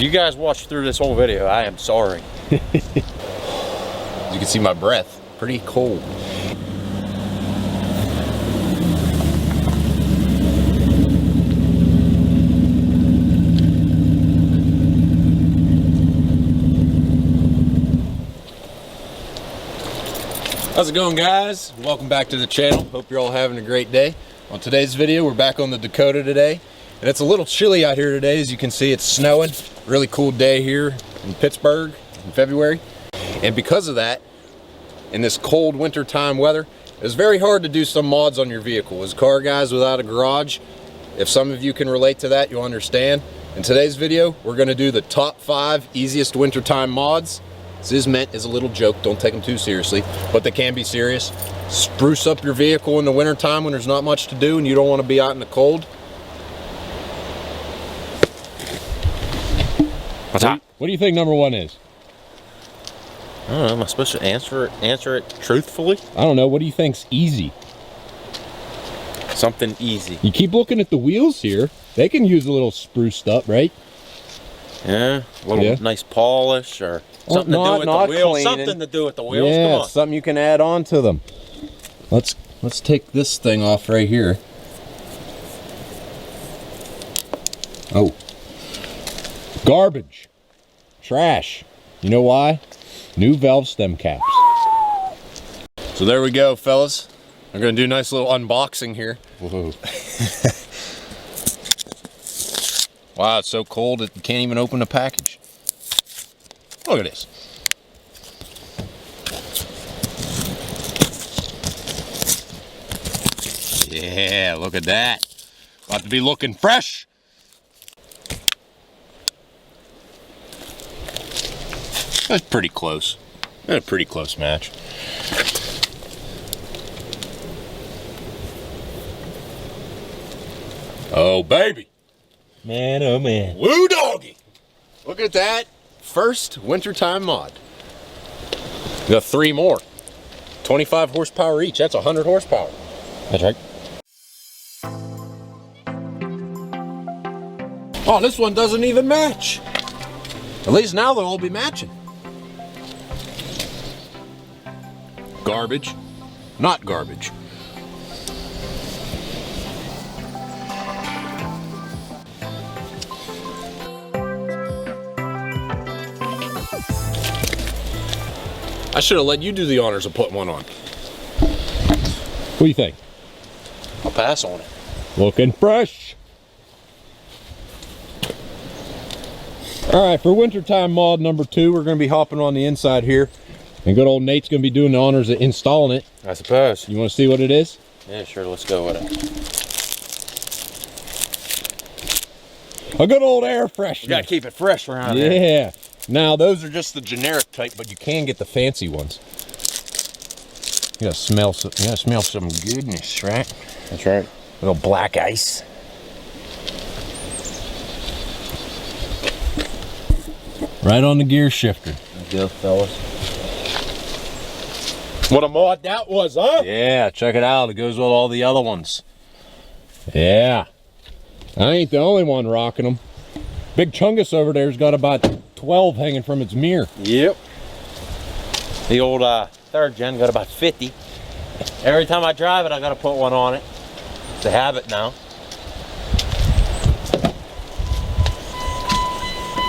If you guys watch through this whole video, I am sorry. You can see my breath, pretty cold. How's it going, guys? Welcome back to the channel. Hope you're all having a great day. On today's video, we're back on the Dakota today. And it's a little chilly out here today. As you can see, it's snowing. Really cool day here in Pittsburgh in February. And because of that, in this cold winter time weather, it's very hard to do some mods on your vehicle. As car guys without a garage, if some of you can relate to that, you'll understand. In today's video, we're gonna do the top 5 easiest wintertime mods. This is meant as a little joke, don't take them too seriously, but they can be serious. Spruce up your vehicle in the wintertime when there's not much to do and you don't want to be out in the cold. What's hot? What do you think number 1 is? I don't know, am I supposed to answer it truthfully? I don't know, what do you think's easy? Something easy. You keep looking at the wheels here. They can use a little spruced up, right? Yeah, a little nice polish or something to do with the wheels. Something to do with the wheels. Yeah, come on. something you can add on to them. Let's take this thing off right here. Oh. Garbage. Trash. You know why? New valve stem caps. So there we go, fellas. I'm gonna do a nice little unboxing here. Whoa. Wow, it's so cold that you can't even open the package. Look at this. Yeah, look at that. About to be looking fresh. That's pretty close. That's a pretty close match. Oh, baby. Man, oh man. Woo doggy. Look at that. First wintertime mod. We got 3 more. 25 horsepower each. That's 100 horsepower. That's right. Oh, this one doesn't even match. At least now they'll all be matching. Garbage. Not garbage. I should have let you do the honors of putting one on. What do you think? I'll pass on it. Looking fresh. All right, for wintertime mod number 2, we're going to be hopping on the inside here. And good old Nate's going to be doing the honors of installing it. I suppose. You want to see what it is? Yeah, sure. Let's go with it. A good old air freshener. You got to keep it fresh around here. Yeah. Now, those are just the generic type, but you can get the fancy ones. You gotta smell some goodness, right? That's right. A little black ice. Right on the gear shifter. There you go, fellas. What a mod that was, huh? Yeah, check it out. It goes with all the other ones. Yeah. I ain't the only one rocking them. Big Chungus over there's got about 12 hanging from its mirror. Yep. The old 3rd gen got about 50. Every time I drive it, I gotta put one on it. It's a habit now.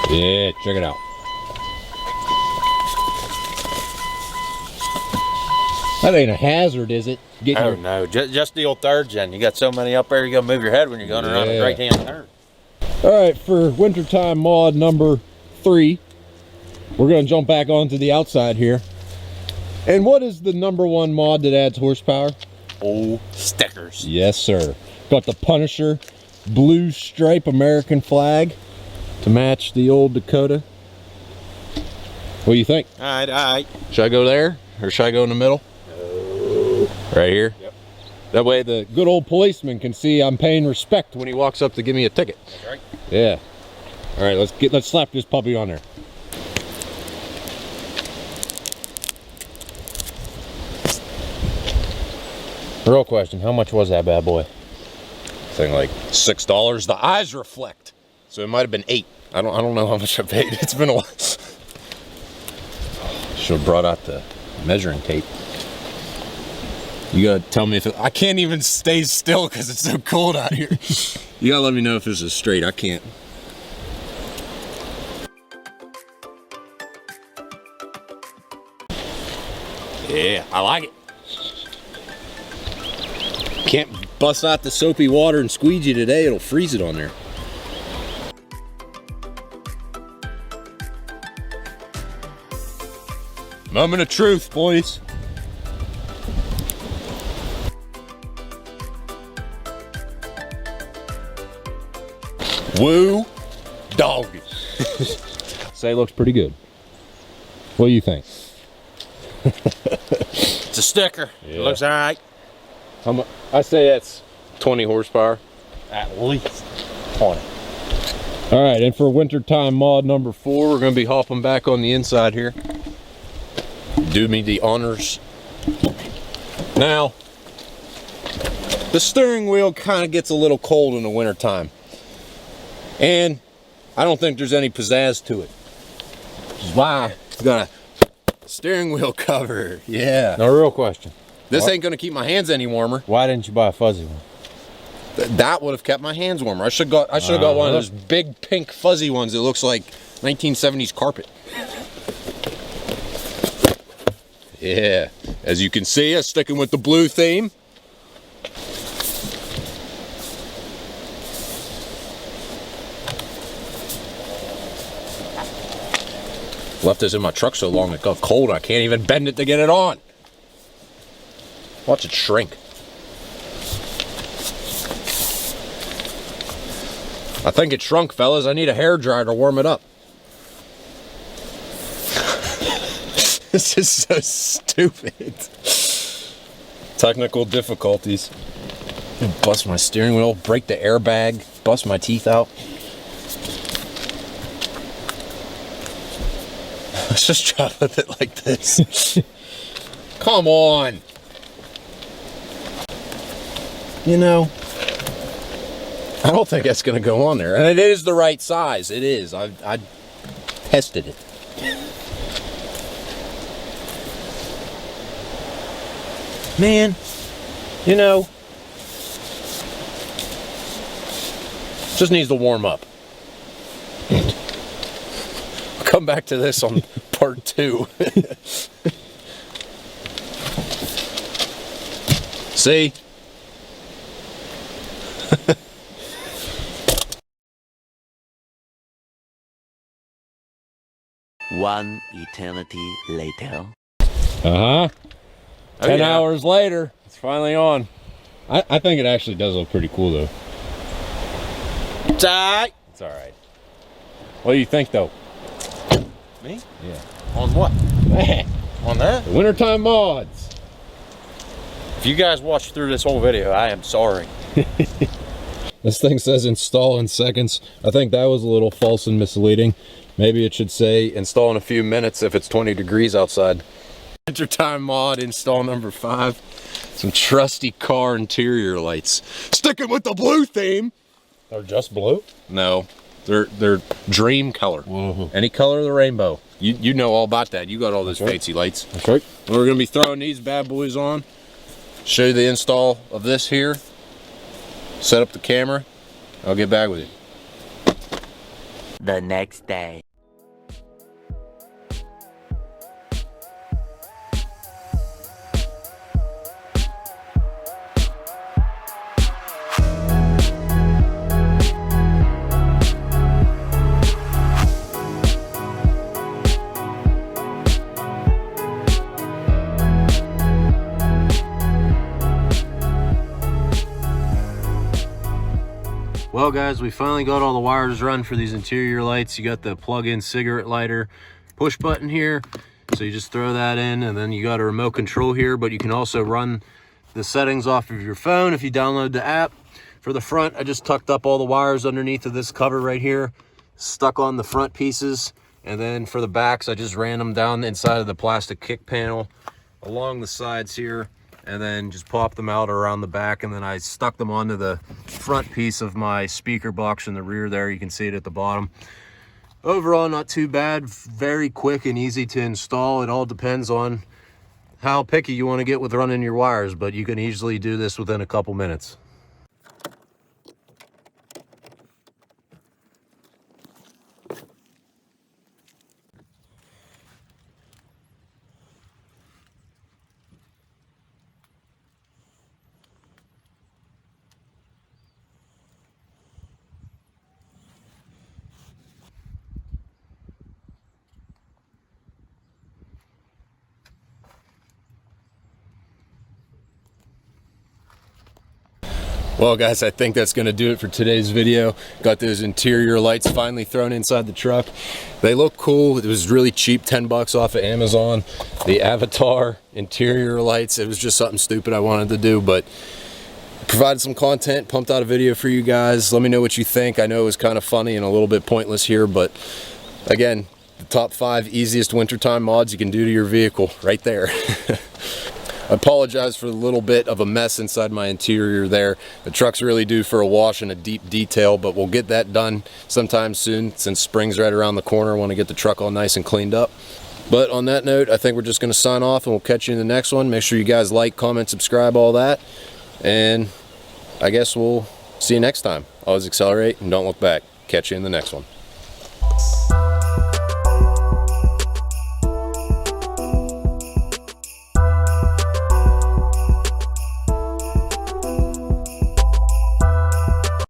Yeah, check it out. That ain't a hazard, is it? Oh no, just the old 3rd gen. You got so many up there, you gotta move your head when you're going around the right-hand turn. All right, for wintertime mod number 3, we're gonna jump back onto the outside here. And what is the number 1 mod that adds horsepower? Oh, stickers. Yes, sir. Got the Punisher blue stripe American flag to match the old Dakota. What do you think? All right. Should I go there or should I go in the middle? Right here? Yep. That way the good old policeman can see I'm paying respect when he walks up to give me a ticket. That's right. Yeah. All right, let's slap this puppy on there. Real question, how much was that bad boy? Thing like $6. The eyes reflect, so it might have been $8. I don't know how much I paid. It's been a while. Should have brought out the measuring tape. You gotta tell me if I can't even stay still because it's so cold out here. You gotta let me know if this is straight. I can't. Yeah, I like it. Can't bust out the soapy water and squeegee today. It'll freeze it on there. Moment of truth, boys. Woo doggy. Say it looks pretty good. What do you think? It's a sticker. Yeah. It looks all right. I say that's 20 horsepower. at least 20. All right, and for wintertime mod number 4, We're going to be hopping back on the inside here. Do me the honors. Now, the steering wheel kind of gets a little cold in the wintertime. And I don't think there's any pizzazz to it. Which is why it's got a steering wheel cover. Yeah. now real question. This ain't going to keep my hands any warmer. Why didn't you buy a fuzzy one? That would have kept my hands warmer. I should have got one of those big pink fuzzy ones that looks like 1970s carpet. Yeah, as you can see, I'm sticking with the blue theme. Left this in my truck so long it got cold I can't even bend it to get it on. Watch it shrink. I think it shrunk, fellas. I need a hairdryer to warm it up. This is so stupid. Technical difficulties. Bust my steering wheel, break the airbag, bust my teeth out. Let's just try with it like this. Come on. You know, I don't think that's going to go on there. And it is the right size. It is. I tested it. Man, you know, just needs to warm up. I'll come back to this on part 2. See? One eternity later. Uh-huh. 10 yeah. hours later, it's finally on. I think it actually does look pretty cool, though. It's alright. It's all right. What do you think, though? Me? Yeah. On what? On that? The wintertime mods. If you guys watched through this whole video, I am sorry. This thing says install in seconds. I think that was a little false and misleading. Maybe it should say Install in a few minutes if it's 20 degrees outside. Wintertime mod install number 5. Some trusty car interior lights. Sticking with the blue theme. they're just blue. No, they're dream color. Whoa. Any color of the rainbow. You know all about that. You got all those fancy lights. That's right. We're gonna be throwing these bad boys on. Show you the install of this here. Set up the camera. I'll get back with you. The next day. Well guys, we finally got all the wires run for these interior lights. You got the plug-in cigarette lighter push button here. So you just throw that in, and then you got a remote control here, but you can also run the settings off of your phone if you download the app. For the front, I just tucked up all the wires underneath of this cover right here, stuck on the front pieces. And then for the backs, I just ran them down inside of the plastic kick panel along the sides here, and then just popped them out around the back, and then I stuck them onto the front piece of my speaker box in the rear there. You can see it at the bottom. overall not too bad, very quick and easy to install. It all depends on how picky you want to get with running your wires, but you can easily do this within a couple minutes. Well guys, I think that's going to do it for today's video. Got those interior lights finally thrown inside the truck. They look cool. It was really cheap, 10 bucks off of Amazon. The Avatar interior lights, it was just something stupid I wanted to do, but provided some content, pumped out a video for you guys. Let me know what you think. I know it was kind of funny and a little bit pointless here, but again, the top 5 easiest wintertime mods you can do to your vehicle right there. I apologize for the little bit of a mess inside my interior there. The truck's really due for a wash and a deep detail, but we'll get that done sometime soon since spring's right around the corner. I want to get the truck all nice and cleaned up. But on that note, I think we're just going to sign off and we'll catch you in the next one. Make sure you guys like, comment, subscribe, all that. And I guess we'll see you next time. Always accelerate and don't look back. Catch you in the next one.